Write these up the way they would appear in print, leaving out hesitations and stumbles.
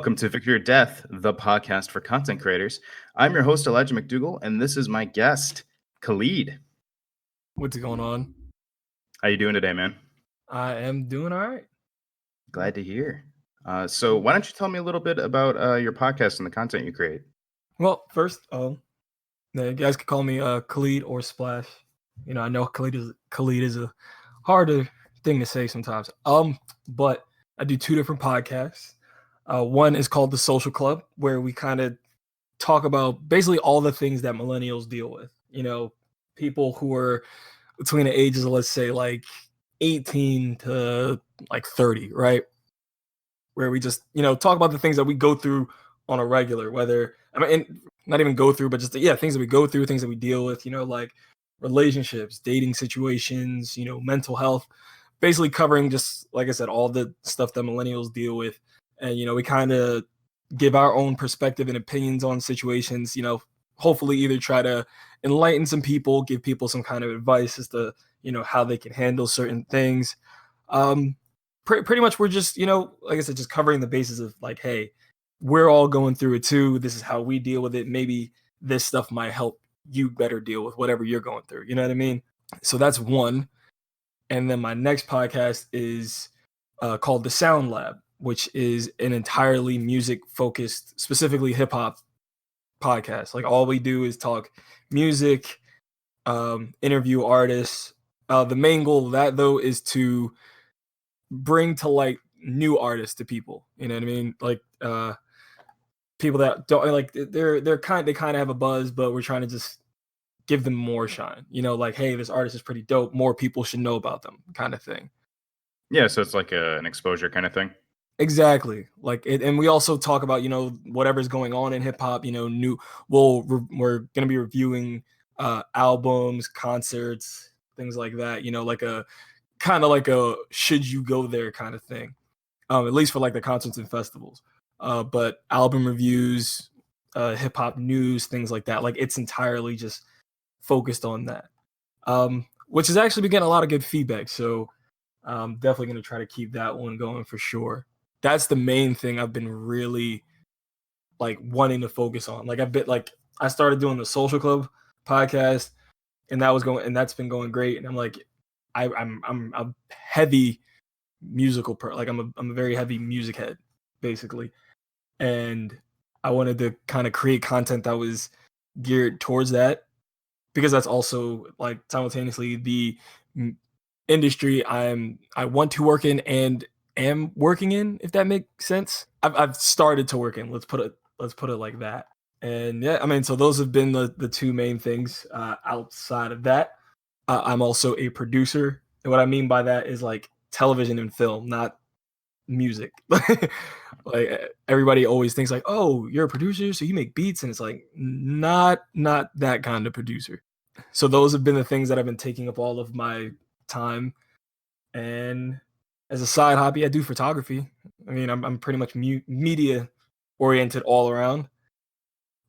Welcome to Victory or Death, the podcast for content creators. I'm your host, Elijah MacDougall, and this is my guest, Khalid. What's going on? How you doing today, man? I am doing all right. Glad to hear. So why don't you tell me a little bit about your podcast and the content you create? Well, first, you guys can call me Khalid or Splash. You know, I know Khalid is a harder thing to say sometimes. But I do two different podcasts. One is called The Social Club, where we kind of talk about basically all the things that millennials deal with. You know, people who are between the ages of, let's say, like 18 to like 30, right? Where we just, talk about the things that we go through on a regular, not even go through, but just, things that we go through, things that we deal with, like relationships, dating situations, mental health, basically covering, just like I said, all the stuff that millennials deal with. And, we kind of give our own perspective and opinions on situations, hopefully either try to enlighten some people, give people some kind of advice as to, how they can handle certain things. Pretty much we're just, like I said, just covering the basis of like, hey, we're all going through it too. This is how we deal with it. Maybe this stuff might help you better deal with whatever you're going through. You know what I mean? So that's one. And then my next podcast is called The Sound Lab, which is an entirely music focused, specifically hip hop podcast. Like all we do is talk music, interview artists. The main goal of that though is to bring to light new artists to people. You know what I mean? Like people that don't like they kind of have a buzz, but we're trying to just give them more shine. Like, hey, this artist is pretty dope. More people should know about them, kind of thing. Yeah, so it's like an exposure kind of thing. Exactly. Like it, and we also talk about, whatever's going on in hip hop, we're going to be reviewing albums, concerts, things like that, like a kind of like a should you go there kind of thing. At least for like the concerts and festivals. But album reviews, hip hop news, things like that. Like it's entirely just focused on that. Which has actually been getting a lot of good feedback. So I'm definitely going to try to keep that one going for sure. That's the main thing I've been really like wanting to focus on. Like I started doing the Social Club podcast, and that's been going great. And I'm like, I'm a heavy musical like I'm a very heavy music head, basically. And I wanted to kind of create content that was geared towards that, because that's also like simultaneously the industry I want to work in and am working in, if that makes sense. I've started to work in, let's put it like that. And yeah, I mean, so those have been the two main things. Outside of that, I'm also a producer, and what I mean by that is like television and film, not music. Like everybody always thinks like, oh, you're a producer, so you make beats, and it's like not that kind of producer. So those have been the things that have been taking up all of my time. And as a side hobby, I do photography. I mean, I'm pretty much media oriented all around.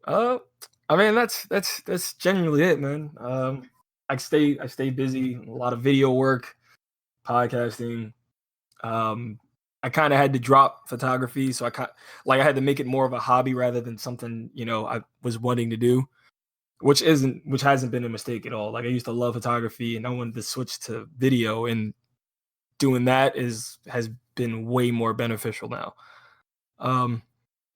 I mean, that's genuinely it, man. I stay busy, a lot of video work, podcasting. I kind of had to drop photography, so I had to make it more of a hobby rather than something I was wanting to do, which hasn't been a mistake at all. Like I used to love photography, and I wanted to switch to video, and doing that has been way more beneficial now. And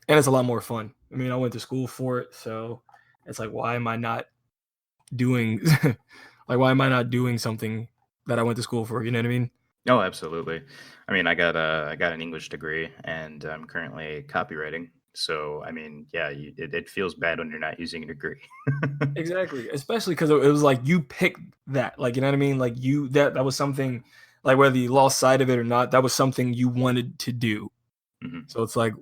it's a lot more fun. I mean, I went to school for it, so it's like, why am I not doing something that I went to school for? You know what I mean? Oh, absolutely. I mean, I got an English degree, and I'm currently copywriting. So, I mean, yeah, it feels bad when you're not using a degree. Exactly, especially because it was like you picked that, like, you know what I mean? Like that was something, like whether you lost sight of it or not, that was something you wanted to do. Mm-hmm. So it's like,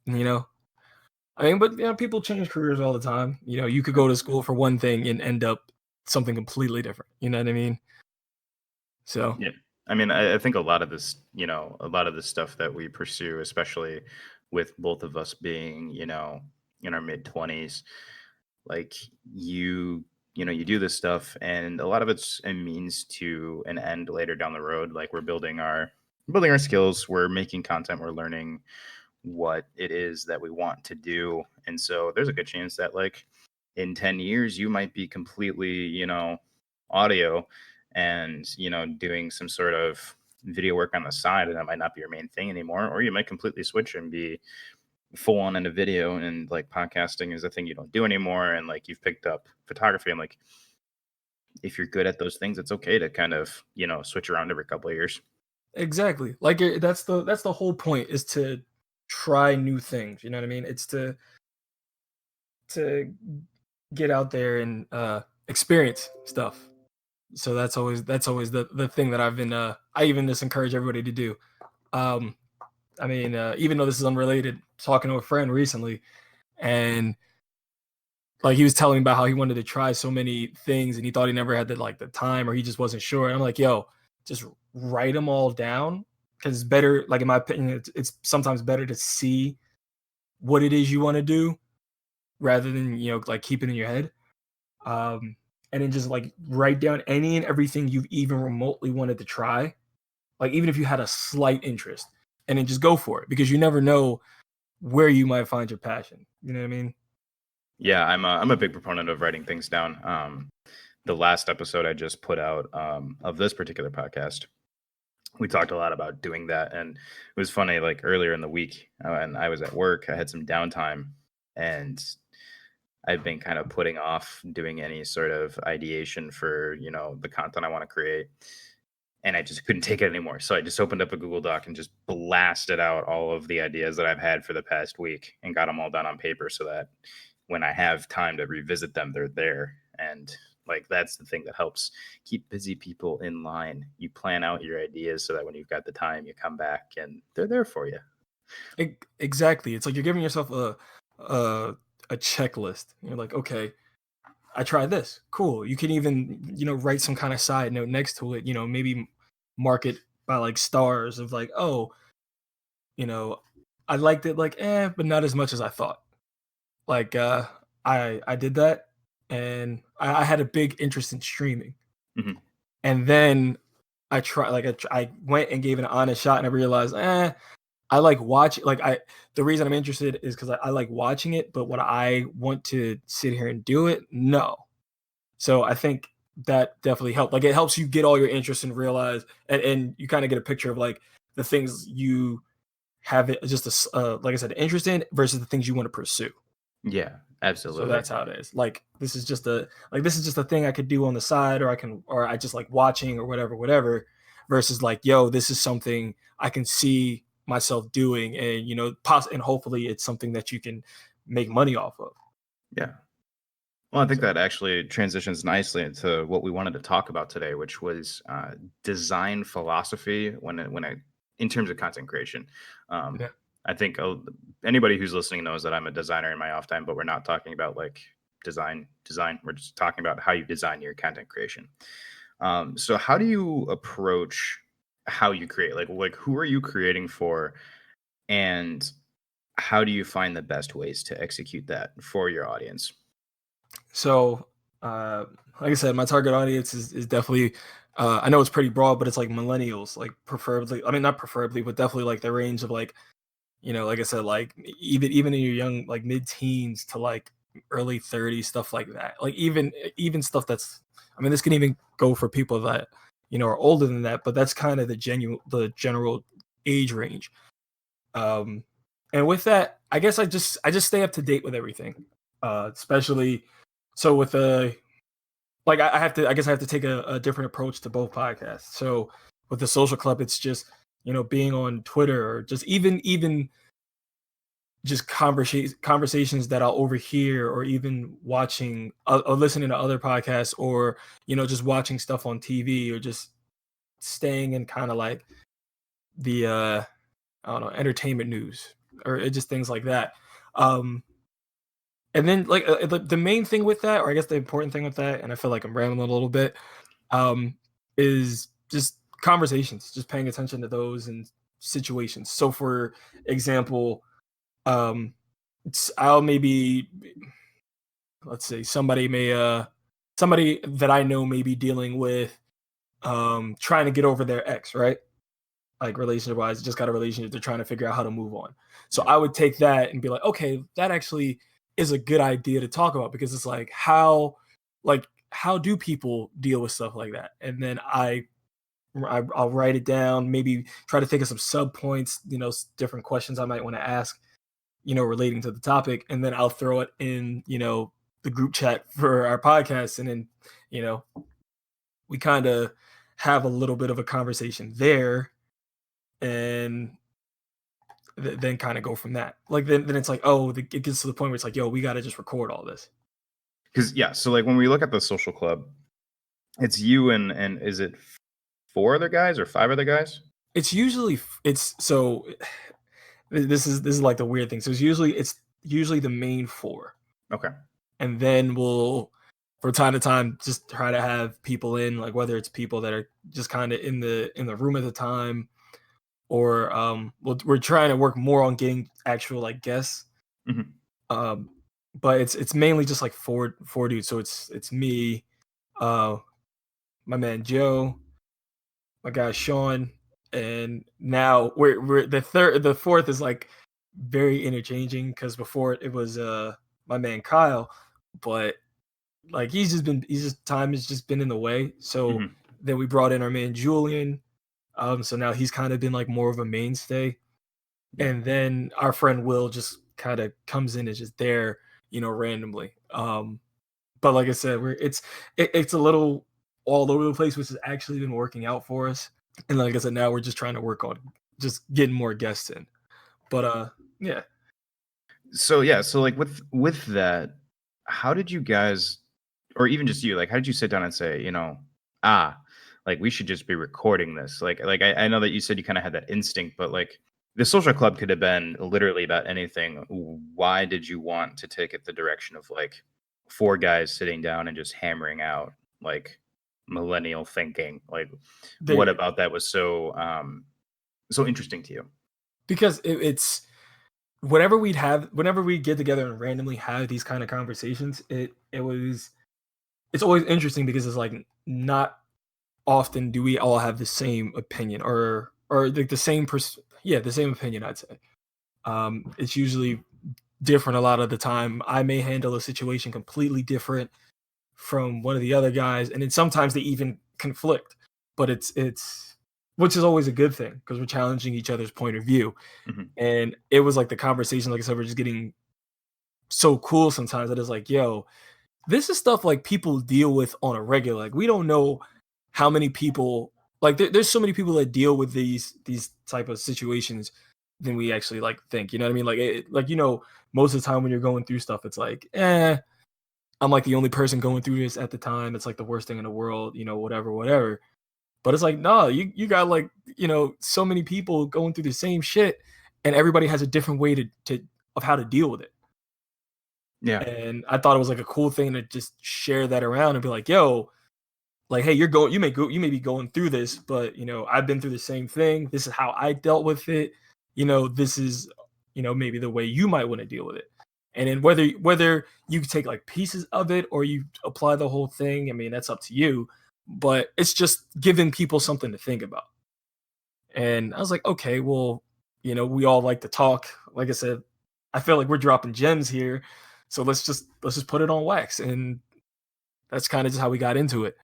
I mean, but people change careers all the time. You could go to school for one thing and end up something completely different. You know what I mean? So yeah, I mean, I think a lot of this stuff that we pursue, especially with both of us being, in our mid-20s, like you do this stuff, and a lot of it's a means to an end later down the road. Like we're building our skills, we're making content, we're learning, what it is that we want to do. And so there's a good chance that like in 10 years you might be completely, audio and, doing some sort of video work on the side, and that might not be your main thing anymore, or you might completely switch and be full on into video, and like podcasting is a thing you don't do anymore, and like you've picked up photography, and like if you're good at those things, it's okay to kind of, switch around every couple of years. Exactly. Like that's the whole point, is to try new things. You know what I mean? It's to get out there and experience stuff. So that's always the thing that I've been I even just encourage everybody to do. Um I mean, even though this is unrelated, talking to a friend recently, and like he was telling me about how he wanted to try so many things and he thought he never had the time, or he just wasn't sure. And I'm like, yo, just write them all down, because it's better. Like in my opinion, it's sometimes better to see what it is you want to do rather than like keep it in your head. Um, and then just like write down any and everything you've even remotely wanted to try, like even if you had a slight interest, and then just go for it, because you never know where you might find your passion. You know what I mean? Yeah, I'm a big proponent of writing things down. The last episode I just put out of this particular podcast, we talked a lot about doing that, and it was funny. Like earlier in the week, and I was at work, I had some downtime, and I've been kind of putting off doing any sort of ideation for the content I want to create, and I just couldn't take it anymore. So I just opened up a Google Doc and just blasted out all of the ideas that I've had for the past week and got them all down on paper, so that when I have time to revisit them, they're there. And like that's the thing that helps keep busy people in line. You plan out your ideas so that when you've got the time, you come back and they're there for you. Exactly. It's like you're giving yourself a a checklist. You're like, okay, I tried this. Cool. You can even, write some kind of side note next to it, maybe mark it by like stars of like, oh, you know, I liked it like but not as much as I thought. Like I did that, and I had a big interest in streaming. Hmm. And then I tried like I went and gave it an honest shot, and I realized, I like watch like I the reason I'm interested is because I like watching it, but what I want to sit here and do it, no. So I think that definitely helped. Like it helps you get all your interests and realize, and you kind of get a picture of like the things you have it just a like I said, interest in versus the things you want to pursue. Yeah, So absolutely. that's how it is. Like this is just a thing I could do on the side, or I just like watching or whatever, versus like, yo, this is something I can see myself doing, and and hopefully it's something that you can make money off of. Yeah. Well, I think So that actually transitions nicely into what we wanted to talk about today, which was design philosophy in terms of content creation. Um, yeah. I think anybody who's listening knows that I'm a designer in my off time, but we're not talking about like design. We're just talking about how you design your content creation. So how do you approach how you create? Like who are you creating for, and how do you find the best ways to execute that for your audience? So, uh, like I said, my target audience is definitely. I know it's pretty broad, but it's like millennials, like preferably. I mean, not preferably, but definitely like the range of like, like I said, like even in your young like mid teens to like early 30s, stuff like that. Like even stuff that's. I mean, this can even go for people that are older than that, but that's kind of the general age range. Um, and with that, I guess I just stay up to date with everything, especially so with like I have to I guess I have to take a different approach to both podcasts. So with the social club, it's just being on Twitter, or just even just conversations that I'll overhear, or even watching or listening to other podcasts, or just watching stuff on TV, or just staying in kind of like the I don't know, entertainment news, or just things like that. Um, and then like the main thing with that, or I guess the important thing with that, and I feel like I'm rambling a little bit, um, is just conversations, just paying attention to those and situations. So for example, um, I'll maybe, let's say somebody that I know may be dealing with trying to get over their ex, right? like relationship wise, just got a relationship. They're trying to figure out how to move on. So Yeah. I would take that and be like, okay, that actually is a good idea to talk about because it's like how do people deal with stuff like that? And then I'll write it down, maybe try to think of some sub points, different questions I might want to ask, relating to the topic, and then I'll throw it in, the group chat for our podcast, and then, you know, we kind of have a little bit of a conversation there, and then kind of go from that. Like then it's like, oh, it gets to the point where it's like, yo, we got to just record all this. Because yeah, so like when we look at the social club, it's you and is it 4 other guys or 5 other guys? It's usually it's so this is like the weird thing. So it's usually the main four, Okay. and then we'll from time to time just try to have people in, like whether it's people that are just kind of in the room at the time, or we're trying to work more on getting actual like guests. Mhm. Um, but it's mainly just like four dudes. So it's me, uh, my man Joe, my guy Sean, and now we're the fourth is like very interchanging because before it was my man Kyle, but like time has just been in the way. So Mhm. then we brought in our man Julian. So now he's kind of been like more of a mainstay. Yeah. And then our friend Will just kind of comes in and just there, randomly. But like I said, it's a little all over the place, which has actually been working out for us. And like I said, now we're just trying to work on just getting more guests in. But yeah. So yeah, so like with that, how did you guys, or even just you, like how did you sit down and say, ah, like we should just be recording this? Like I know that you said you kind of had that instinct, but like the social club could have been literally about anything. Why did you want to take it the direction of like 4 guys sitting down and just hammering out like millennial thinking? Like There what you go. about that was so interesting to you? Because it's whenever we get together and randomly have these kind of conversations, it's always interesting because it's like not often do we all have the same opinion, or like the same opinion, I'd say. It's usually different a lot of the time. I may handle a situation completely different from one of the other guys, and then sometimes they even conflict. But it's which is always a good thing because we're challenging each other's point of view. Mhm. And it was like the conversation, like I said, we're just getting so cool sometimes that it's like, yo, this is stuff like people deal with on a regular. Like we don't know how many people like there's so many people that deal with these type of situations than we actually like think. You know what I mean? Like most of the time when you're going through stuff, it's like, I'm like the only person going through this at the time. It's like the worst thing in the world, whatever, whatever. But it's like, no, you got like, so many people going through the same shit, and everybody has a different way to of how to deal with it. Yeah. And I thought it was like a cool thing to just share that around and be like, yo, like, hey, you may be going through this, but I've been through the same thing. This is how I dealt with it. This is, maybe the way you might want to deal with it. And then whether you take like pieces of it or you apply the whole thing, I mean, that's up to you. But it's just giving people something to think about. And I was like, okay, well, we all like to talk. Like I said, I feel like we're dropping gems here. So let's just put it on wax. And that's kind of just how we got into it.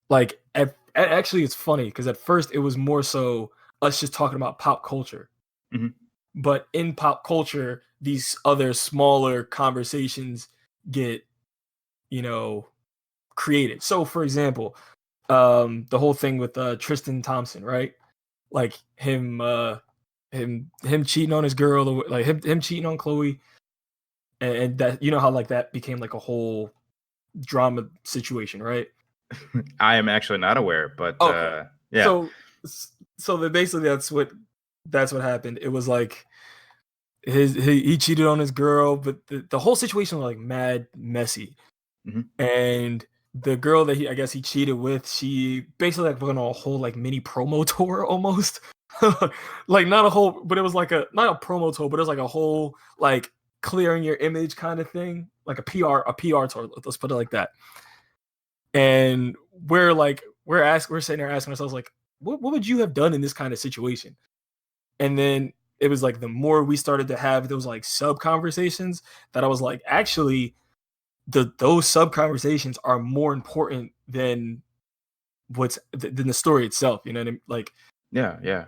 Like actually it's funny because at first it was more so us just talking about pop culture. Mhm. But in pop culture, these other smaller conversations get, you know, created. So for example, the whole thing with Tristan Thompson, right? Like him cheating on his girl, or like him cheating on Chloe, and that how like that became like a whole drama situation, right? I am actually not aware, but Okay. yeah. So so that basically that's what happened. It was like he cheated on his girl, but the whole situation was like mad messy. Mhm. And the girl that I guess he cheated with, she basically like went on a whole like mini promo tour almost. Like not a whole, but it was like not a promo tour, but it was like a whole like clearing your image kind of thing, like a PR tour. Let's put it like that. And we're sitting there asking ourselves like, what would you have done in this kind of situation? And then it was like the more we started to have those like sub conversations, that I was like, actually, those sub conversations are more important than than the story itself. You know what I mean? Like, Yeah, yeah.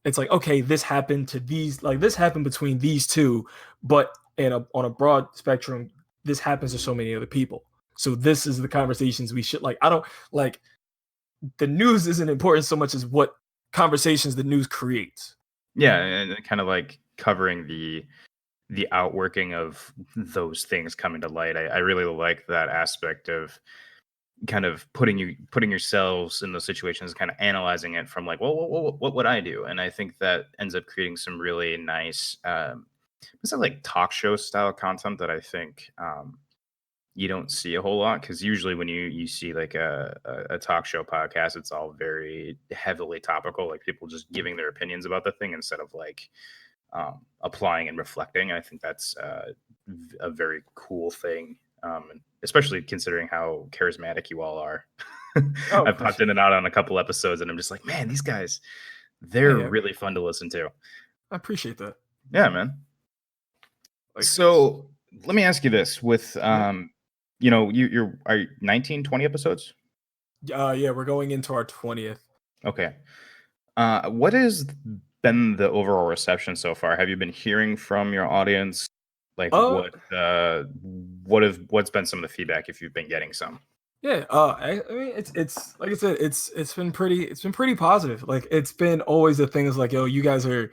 it's like, okay, this happened to these, like this happened between these two, but on a broad spectrum, this happens to so many other people. So this is the conversations we should like. I don't like the news isn't important so much as what conversations the news creates. Yeah, and kind of like covering the outworking of those things coming to light. I really like that aspect of kind of putting yourselves in those situations, kind of analyzing it from like, well, what would I do? And I think that ends up creating some really nice, it's like talk show style content that I think you don't see a whole lot, because usually when you see like a talk show podcast, it's all very heavily topical, like people just giving their opinions about the thing instead of like applying and reflecting. I think that's a very cool thing, and especially considering how charismatic you all are. Oh, I've popped in and out on a couple episodes, and I'm just like, man, these guys, they're hey, really fun to listen to. I appreciate that. Yeah, man. Like, So let me ask you this: with yeah, you're are you 19, 20 episodes? yeah, we're going into our 20th. Okay. What has been the overall reception so far? Have you been hearing from your audience? Like Uh, what's been some of the feedback, if you've been getting some? yeah, I mean, it's like I said, it's been pretty positive. Like it's been always the thing is like, yo, you guys are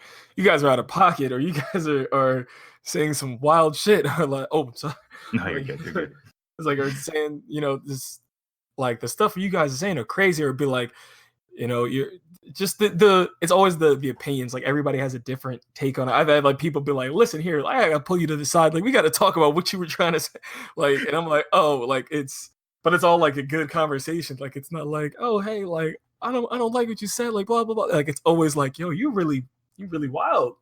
out of pocket, or you guys are saying some wild shit, or like, oh, I'm sorry, No, you're like good. You're good. it's like, or saying, this, like the stuff you guys are saying are crazy, or be like, you're just the it's always the opinions. Like everybody has a different take on it. I've had like people be like, listen here, like, I gotta pull you to the side, like we got to talk about what you were trying to say, like, and I'm like, oh, like but it's all like a good conversation. Like it's not like, oh hey, like I don't like what you said, like blah blah blah. Like it's always like, yo, you really wild.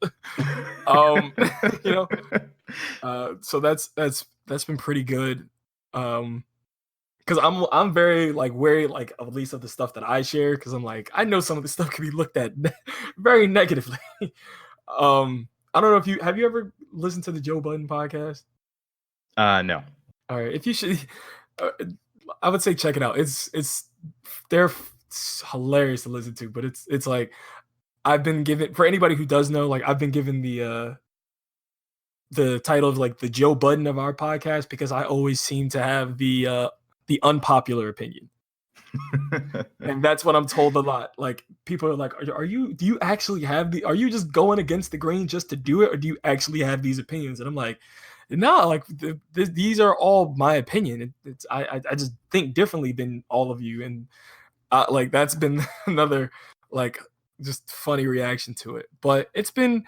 um you know so that's been pretty good. Because I'm very like wary, like at least of the stuff that I share, because I'm like, I know some of the stuff can be looked at very negatively. I don't know if you ever listened to the Joe Budden podcast? No. All right, if you should, uh, I would say check it out. They're hilarious to listen to, but it's like, I've been given, for anybody who does know, like I've been given the title of like the Joe Budden of our podcast, because I always seem to have the unpopular opinion. And that's what I'm told a lot. Like people are like, do you actually have are you just going against the grain just to do it, or do you actually have these opinions? And I'm like, no, like these are all my opinion. I just think differently than all of you. And like that's been another like just funny reaction to it. But it's been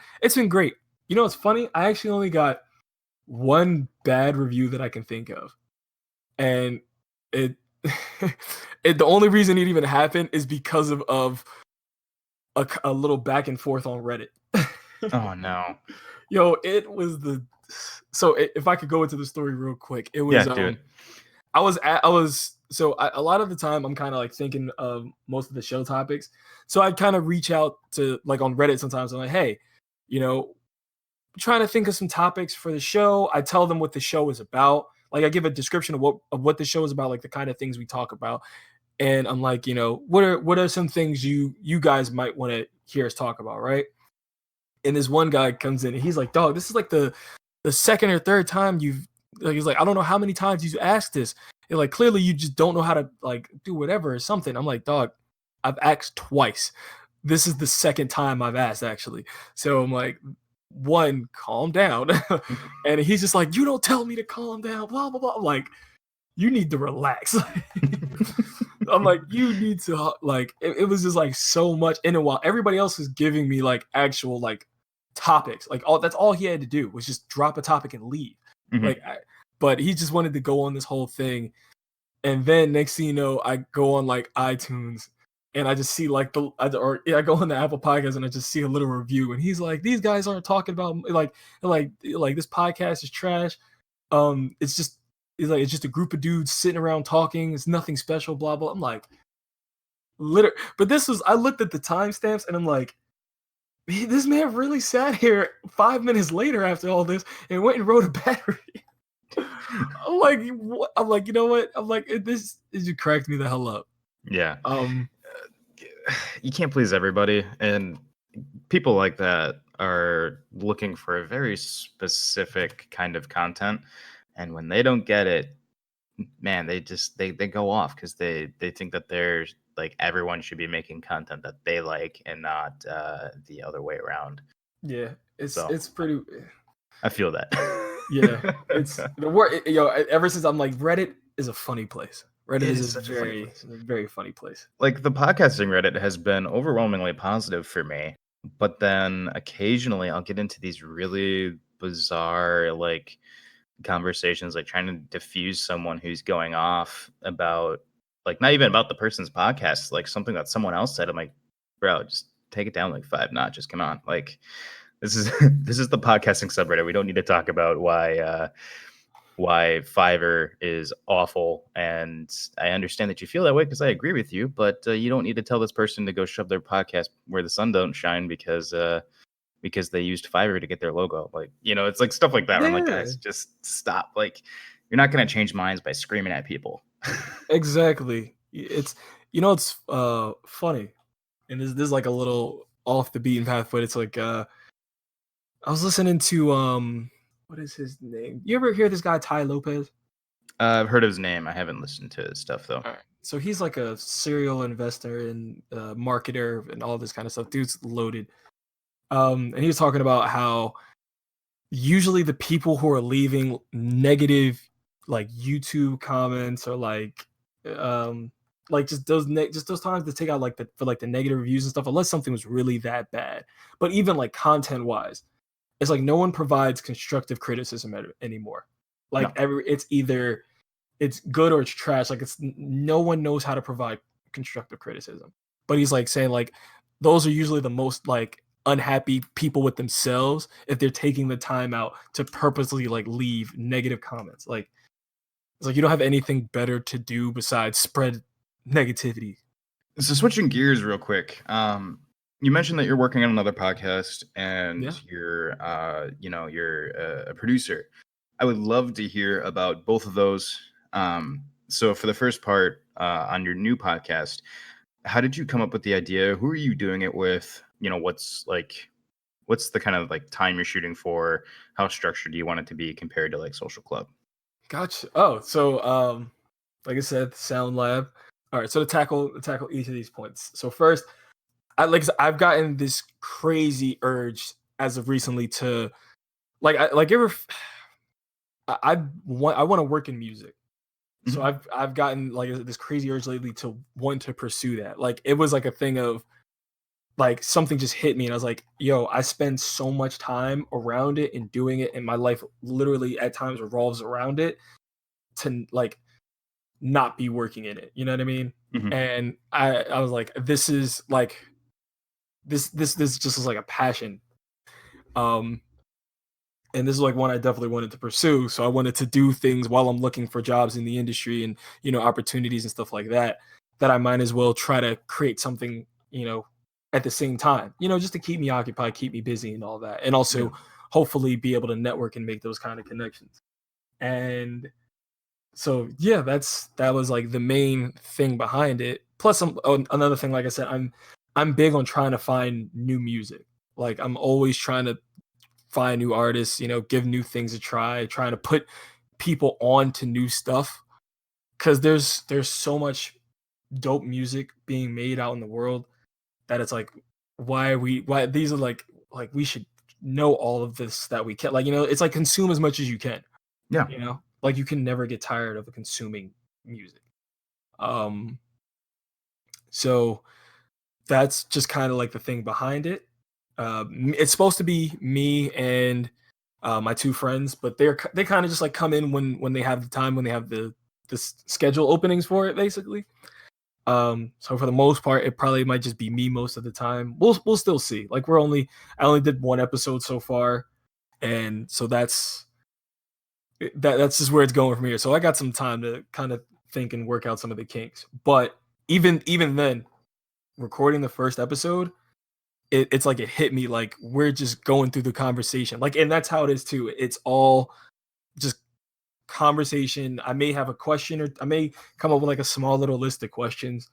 great. It's funny. I actually only got one bad review that I can think of, and it the only reason it even happened is because of a little back and forth on Reddit. Oh no. Yo, it was if I could go into the story real quick, it Yeah, was do it. I was so a lot of the time I'm kind of like thinking of most of the show topics, so I kind of reach out to like on Reddit sometimes. I'm like, hey, trying to think of some topics for the show. I tell them what the show is about. Like I give a description of what the show is about, like the kind of things we talk about. And I'm like, what are some things you guys might want to hear us talk about, right? And this one guy comes in and he's like, dog, this is like the second or third time he's like, I don't know how many times you've asked this. And like clearly you just don't know how to like do whatever or something. I'm like, dog, I've asked twice. This is the second time I've asked, actually. So I'm like, one, calm down. And he's just like, you don't tell me to calm down, blah blah blah. I'm like, you need to relax. I'm like, you need to like it was just like so much. And then while everybody else is giving me like actual like topics, like that's all he had to do was just drop a topic and leave. Mhm. But he just wanted to go on this whole thing. And then next thing you know, I go on like iTunes and I just see like I go on the Apple Podcast and I just see a little review, and he's like, these guys aren't talking about like this podcast is trash. It's just it's just a group of dudes sitting around talking. It's nothing special, blah blah. I'm like, literally. But this was, I looked at the timestamps and I'm like, this man really sat here 5 minutes later after all this and went and wrote a battery. I'm like, what? I'm like, you know what? I'm like, this just cracked me the hell up. Yeah. Um, You can't please everybody, and people like that are looking for a very specific kind of content, and when they don't get it, man, they go off because they think that there's like everyone should be making content that they like and not the other way around. yeah, So it's pretty. I feel that. Yeah, it's the word. Ever since I'm like, Reddit is a funny place. Reddit It is is a such a funny very, place. very funny place. Like the podcasting Reddit has been overwhelmingly positive for me, but then occasionally I'll get into these really bizarre like conversations, like trying to diffuse someone who's going off about like not even about the person's podcast, like something that someone else said. I'm like, bro, just take it down like 5 notches. Come on. Like this is this is the podcasting subreddit. We don't need to talk about why Fiverr is awful. And I understand that you feel that way because I agree with you, but you don't need to tell this person to go shove their podcast where the sun don't shine because they used Fiverr to get their logo. Like, it's like stuff like that. Where I'm like, Yeah, guys, just stop. Like, you're not going to change minds by screaming at people. exactly. It's it's funny, and this is like a little off the beaten path, but it's like I was listening to what is his name? You ever hear this guy Ty Lopez? I've heard of his name. I haven't listened to his stuff though. All right. So he's like a serial investor and marketer and all this kind of stuff. Dude's loaded. And he was talking about how usually the people who are leaving negative like YouTube comments or like just those times to take out like the negative reviews and stuff, unless something was really that bad. But even like content wise, it's like no one provides constructive criticism anymore. Like No. it's either it's good or it's trash. Like no one knows how to provide constructive criticism. But he's like saying like those are usually the most like unhappy people with themselves if they're taking the time out to purposely like leave negative comments. Like it's like you don't have anything better to do besides spread negativity. So switching gears real quick. You mentioned that you're working on another podcast Yeah. and you're a producer. I would love to hear about both of those. So for the first part, on your new podcast, how did you come up with the idea? Who are you doing it with? What's the kind of like time you're shooting for? How structured do you want it to be compared to like Social Club? Gotcha. Oh, so like I said, Sound Lab. All right, so to tackle each of these points. So first, I've gotten this crazy urge as of recently to I want to work in music. So Mhm. I've gotten like this crazy urge lately to want to pursue that. Like it was like a thing of like something just hit me and I was like, yo, I spend so much time around it and doing it and my life literally at times revolves around it to like not be working in it. You know what I mean? Mhm. And I was like, this is like this just is like a passion. Um and this is like one I definitely wanted to pursue. So I wanted to do things while I'm looking for jobs in the industry and opportunities and stuff like that. That I might as well try to create something at the same time. Just to keep me occupied, keep me busy, and all that, and Yeah. also hopefully be able to network and make those kind of connections. And so yeah, that was like the main thing behind it. Plus, another thing, like I said, I'm big on trying to find new music. Like I'm always trying to find new artists, give new things a try, trying to put people on to new stuff. Cause there's so much dope music being made out in the world that it's like, why these are like we should know all of this that we can. Like, it's like consume as much as you can, Yeah. like you can never get tired of consuming music. Um so that's just kind of like the thing behind it. It's supposed to be me and my two friends, but they kind of just like come in when they have the time, when they have the schedule openings for it, basically. So for the most part, it probably might just be me most of the time. We'll still see. Like I only did one episode so far, and so that's just where it's going from here. So I got some time to kind of think and work out some of the kinks. But even then, recording the first episode, it's like it hit me like we're just going through the conversation. Like, and that's how it is too. It's all just conversation. I may have a question, or I may come up with like a small little list of questions.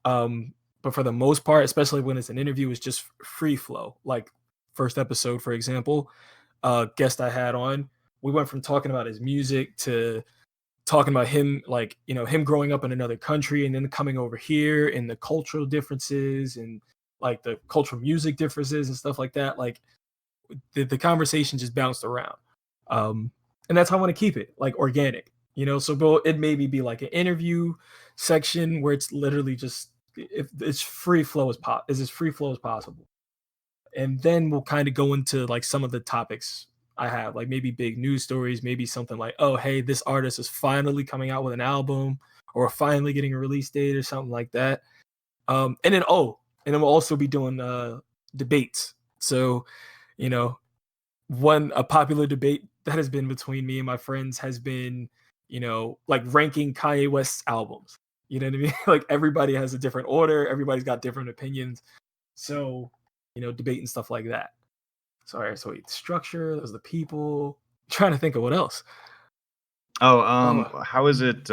But for the most part, especially when it's an interview, it's just free flow. Like first episode, for example, guest I had on, we went from talking about his music to talking about him, like, him growing up in another country and then coming over here, and the cultural differences and like the cultural music differences and stuff like that. Like the conversation just bounced around. Um, and that's how I want to keep it like organic, so it maybe be like an interview section where it's literally just, if it's free flow as free flow as possible. And then we'll kind of go into like some of the topics I have, like maybe big news stories, maybe something like, oh, hey, this artist is finally coming out with an album, or finally getting a release date, or something like that. And then we'll also be doing debates. So, you know, a popular debate that has been between me and my friends has been, like ranking Kanye West's albums. You know what I mean? Like everybody has a different order, everybody's got different opinions. So, debate and stuff like that. Sorry, so wait, structure, there's the people. Trying to think of what else. Oh, Oh, how is it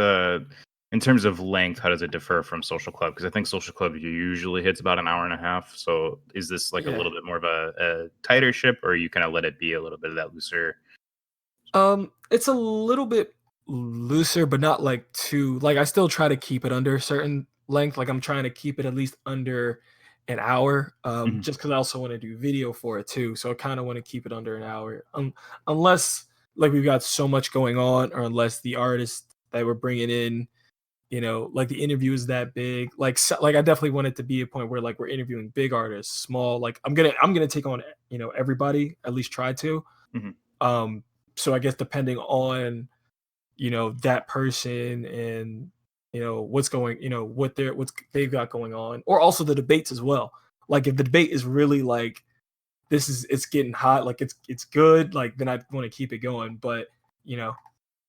in terms of length? How does it differ from Social Club? Because I think Social Club usually hits about an hour and a half. So is this like a yeah. little bit more of a tighter ship, or you kind of let it be a little bit of that looser? It's a little bit looser, but not like too, like I still try to keep it under a certain length. Like I'm trying to keep it at least under an hour. Mhm. Just because I also want to do video for it too. So I kind of want to keep it under an hour. Unless like we've got so much going on, or unless the artist that we're bringing in, like the interview is that big. Like like I definitely want it to be a point where like we're interviewing big artists, small. Like I'm gonna take on everybody, at least try to. Mhm. Um, so I guess depending on that person, and what they've got going on, or also the debates as well. Like if the debate is really like it's getting hot, like it's good, like then I want to keep it going. But you know,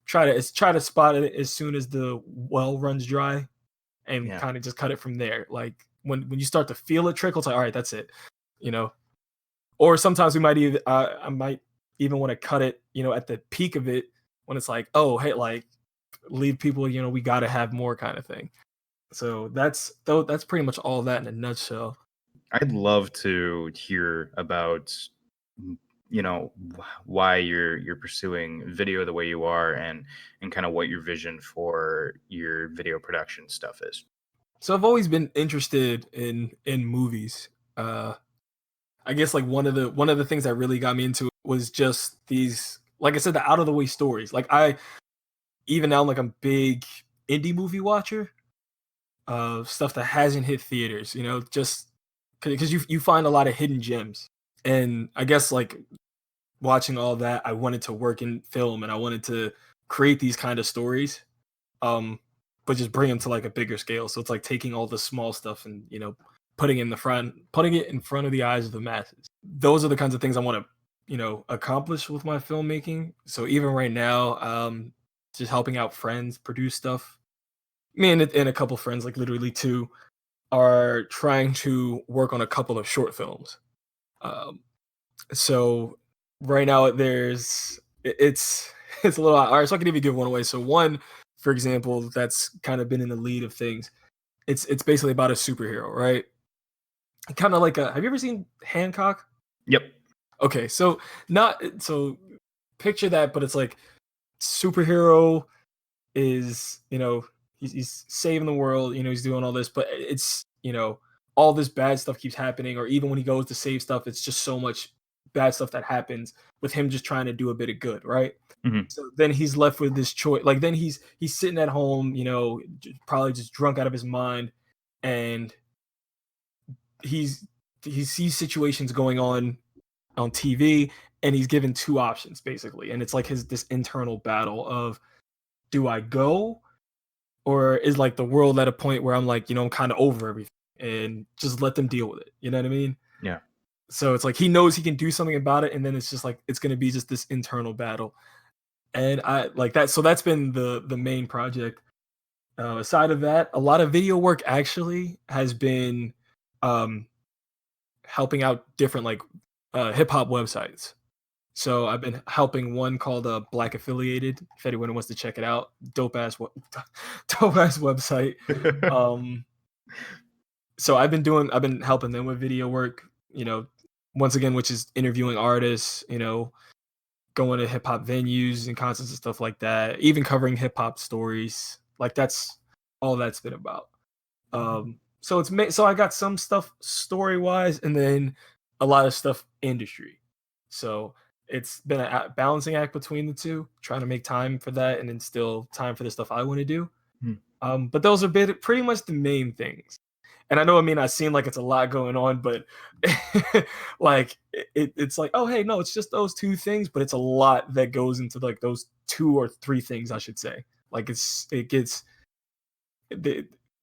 try to spot it as soon as the well runs dry, and Yeah. kind of just cut it from there. Like when you start to feel it trickle, it's like, all right, that's it. You know, or sometimes we might even I might even want to cut it, at the peak of it, when it's like, oh, hey, like leave people, we got to have more kind of thing. So that's pretty much all of that in a nutshell. I'd love to hear about mm, why you're pursuing video the way you are, and kind of what your vision for your video production stuff is. So I've always been interested in movies. Uh, I guess like one of the things that really got me into it was just these, like I said, the out of the way stories. Like I even now I'm like a big indie movie watcher of stuff that hasn't hit theaters. Just because you find a lot of hidden gems, and I guess like watching all that, I wanted to work in film, and I wanted to create these kind of stories, um, but just bring them to like a bigger scale. So it's like taking all the small stuff and putting it in front of the eyes of the masses. Those are the kinds of things I want to accomplish with my filmmaking. So even right now, just helping out friends produce stuff. Me and a couple friends, like literally two, are trying to work on a couple of short films. Um, so right now it's it's a little all right. So I can even give one away. So one, for example, that's kind of been in the lead of things. It's basically about a superhero, right? Kind of like a. Have you ever seen Hancock? Yep. Okay, so not so picture that, but it's like superhero is he's saving the world, he's doing all this, but it's all this bad stuff keeps happening, or even when he goes to save stuff, it's just so much bad stuff that happens with him just trying to do a bit of good, right? Hmm. So then he's left with this choice. Like then he's sitting at home, probably just drunk out of his mind, and he's he sees situations going on TV, and he's given two options basically, and it's like this internal battle of, do I go, or is like the world at a point where I'm like, I'm kind of over everything and just let them deal with it. You know what I mean? Yeah. So it's like he knows he can do something about it, and then it's just like it's gonna be just this internal battle. And I like that. So that's been the main project. Aside of that, a lot of video work actually has been. um, helping out different like hip hop websites. So I've been helping one called Black Affiliated. If anyone wants to check it out, dope ass website. Um, so I've been helping them with video work. You know, once again, which is interviewing artists. You know, going to hip hop venues and concerts and stuff like that. Even covering hip hop stories. Like that's all that's been about. So so I got some stuff story wise, and then a lot of stuff industry. So it's been a balancing act between the two, trying to make time for that, and then still time for the stuff I want to do. Hmm. But those are pretty much the main things. And I know it may not seem like it's a lot going on, but like it's like, oh hey, no, it's just those two things, but it's a lot that goes into like those two or three things, I should say. Like it gets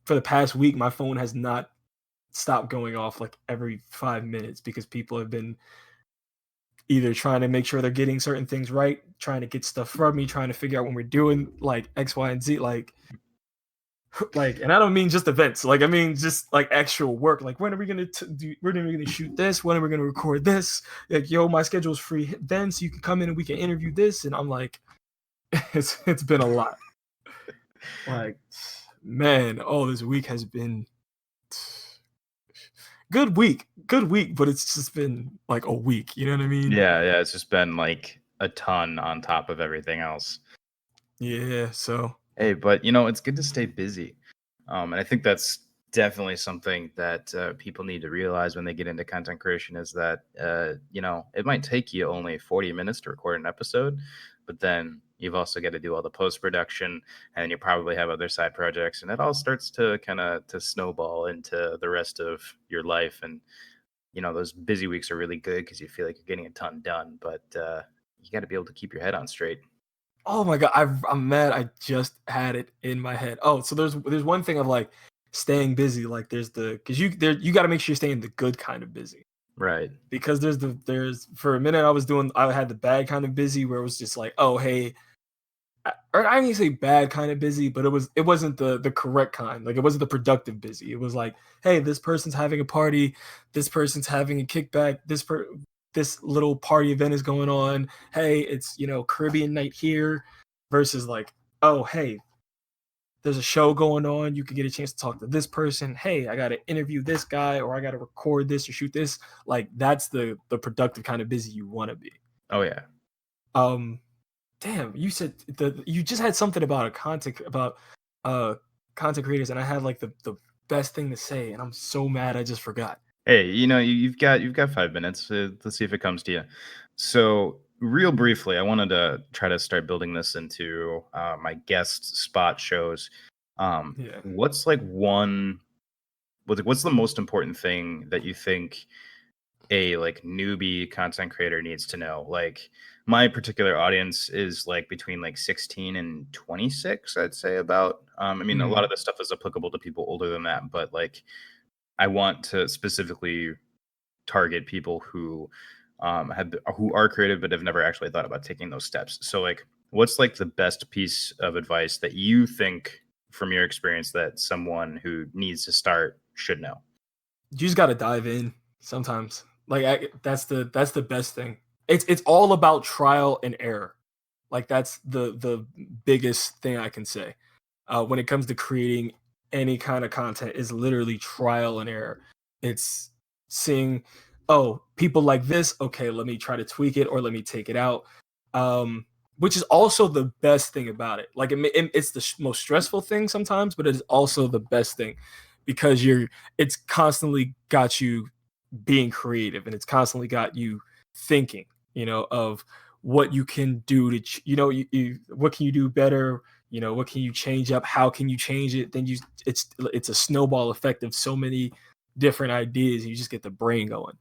for the past week, my phone has not stopped going off like every 5 minutes because people have been either trying to make sure they're getting certain things right, trying to get stuff from me, trying to figure out when we're doing like X, Y, and Z, like, and I don't mean just events, like I mean just like actual work. Like when are we gonna do? When are we gonna shoot this? When are we gonna record this? Like, yo, my schedule's free then, so you can come in and we can interview this. And I'm like, it's been a lot. Like, man, this week has been good week, but it's just been like a week. You know what I mean? Yeah, it's just been like a ton on top of everything else. Yeah. So Hey, but it's good to stay busy. And I think that's definitely something that people need to realize when they get into content creation is that, it might take you only 40 minutes to record an episode, but then you've also got to do all the post production, and you probably have other side projects, and it all starts to kind of to snowball into the rest of your life. And, those busy weeks are really good because you feel like you're getting a ton done, but you got to be able to keep your head on straight. oh my god, I'm mad. I just had it in my head. Oh, so there's one thing of like staying busy. Like there's because you got to make sure you're staying the good kind of busy. Right. Because there's for a minute I had the bad kind of busy where it was just like, oh hey, or I didn't say bad kind of busy, but it wasn't the correct kind. Like it wasn't the productive busy. It was like, hey, this person's having a party, this person's having a kickback, this little party event is going on. Hey, it's Caribbean night here, versus like, oh hey, there's a show going on. You could get a chance to talk to this person. Hey, I got to interview this guy, or I got to record this or shoot this. Like that's the productive kind of busy you want to be. Oh yeah. Um, damn, you said you just had something about uh content creators, and I had like the best thing to say, and I'm so mad I just forgot. Hey, you've got 5 minutes. Let's see if it comes to you. So, real briefly, I wanted to try to start building this into my guest spot shows. Yeah. What's like what's the most important thing that you think a like newbie content creator needs to know? Like my particular audience is like between like 16 and 26, I'd say about. I mean, a lot Mm. of this stuff is applicable to people older than that, but like I want to specifically target people who are creative but have never actually thought about taking those steps. So like what's like the best piece of advice that you think from your experience that someone who needs to start should know? You just got to dive in sometimes. Like that's the best thing. It's all about trial and error. Like that's the biggest thing I can say. When it comes to creating any kind of content is literally trial and error. It's seeing, oh, people like this. Okay, let me try to tweak it or let me take it out. Which is also the best thing about it. Like it's the most stressful thing sometimes, but it is also the best thing because it's constantly got you being creative, and it's constantly got you thinking, of what you can do to, what can you do better, what can you change up, how can you change it, then it's a snowball effect of so many different ideas. You just get the brain going.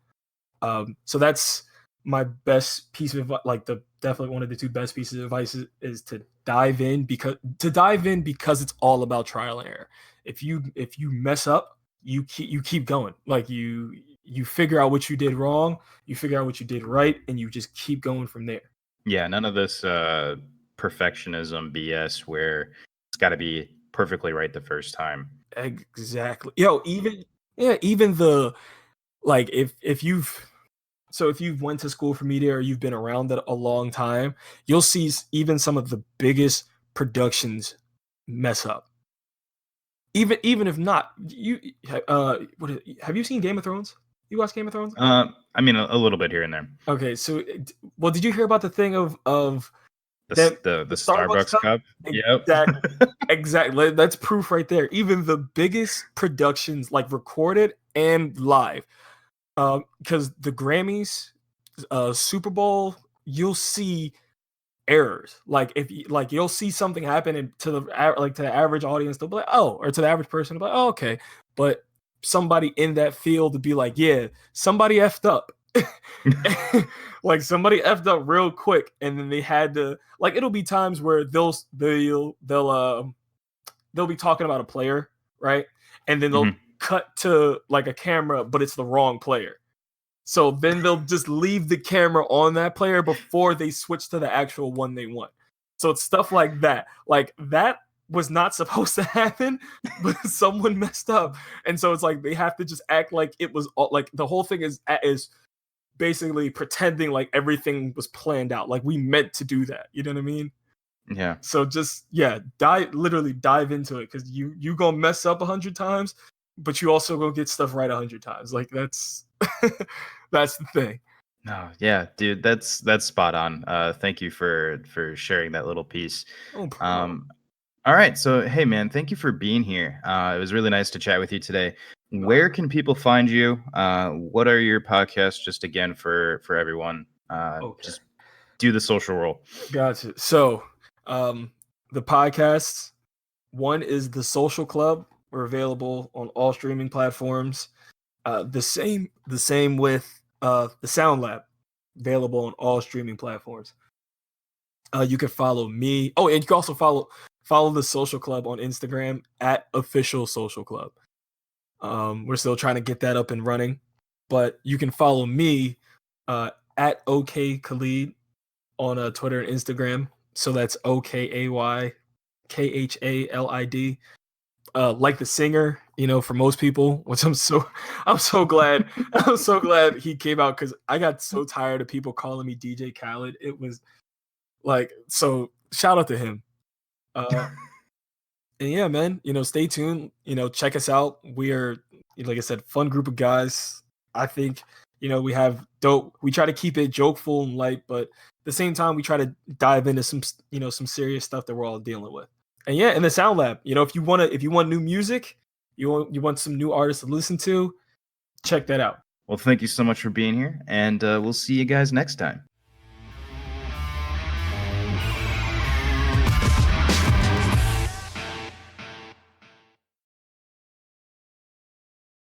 So that's my best piece of advice. Like definitely one of the two best pieces of advice is to dive in because it's all about trial and error. If you mess up, you keep going. Like you figure out what you did wrong, you figure out what you did right, and you just keep going from there. Yeah, none of this perfectionism BS where it's got to be perfectly right the first time. Exactly. Yo, even Yeah, even the like if you've so if you've went to school for media or you've been around it a long time, you'll see even some of the biggest productions mess up. Even if not, have you seen Game of Thrones? You watch Game of Thrones? I mean, a little bit here and there. Okay, so well, did you hear about the thing of The them the, the the Starbucks Starbucks cup? cup. Yep. Exactly. Exactly. That's proof right there. Even the biggest productions, like recorded and live, because the Grammys, Super Bowl, you'll see errors. Like like you'll see something happen, and to the average audience, they'll be like, oh, or to the average person, they'll be like, oh, okay. But somebody in that field to be like, yeah, somebody effed up. Like somebody effed up real quick, and then they had to like it'll be times where they'll be talking about a player, right? And then they'll Mhm. cut to like a camera, but it's the wrong player. So then they'll just leave the camera on that player before they switch to the actual one they want. So it's stuff like that. Like that was not supposed to happen, but someone messed up. And so it's like they have to just act like it was all like the whole thing is basically pretending like everything was planned out. Like we meant to do that. You know what I mean? Yeah. So just literally dive into it because you gonna mess up 100 times, but you also gonna get stuff right 100 times. Like that's that's the thing. No, yeah, dude, that's spot on. Thank you for sharing that little piece. No problem. Um, all right, so hey, man, thank you for being here. It was really nice to chat with you today. No, Where can people find you? What are your podcasts? Just again for everyone, okay, just do the social role. gotcha. So, um, the podcasts. One is the Social Club. We're available on all streaming platforms. The same with the Sound Lab, available on all streaming platforms. You can follow me. Oh, and you can also follow the Social Club on Instagram at official Social Club. We're still trying to get that up and running, but you can follow me at OkayKhalid on Twitter and Instagram. So that's OkayKhalid. Like the singer, for most people, which I'm so glad I'm so glad he came out because I got so tired of people calling me DJ Khaled. It was like so. Shout out to him. Uh, and yeah, man, stay tuned. Check us out. We are, like I said, fun group of guys. I think, we have dope. We try to keep it jokeful and light, but at the same time, we try to dive into some serious stuff that we're all dealing with. And yeah, in the Sound Lab, if you want new music, you want some new artists to listen to, check that out. Well, thank you so much for being here, and we'll see you guys next time.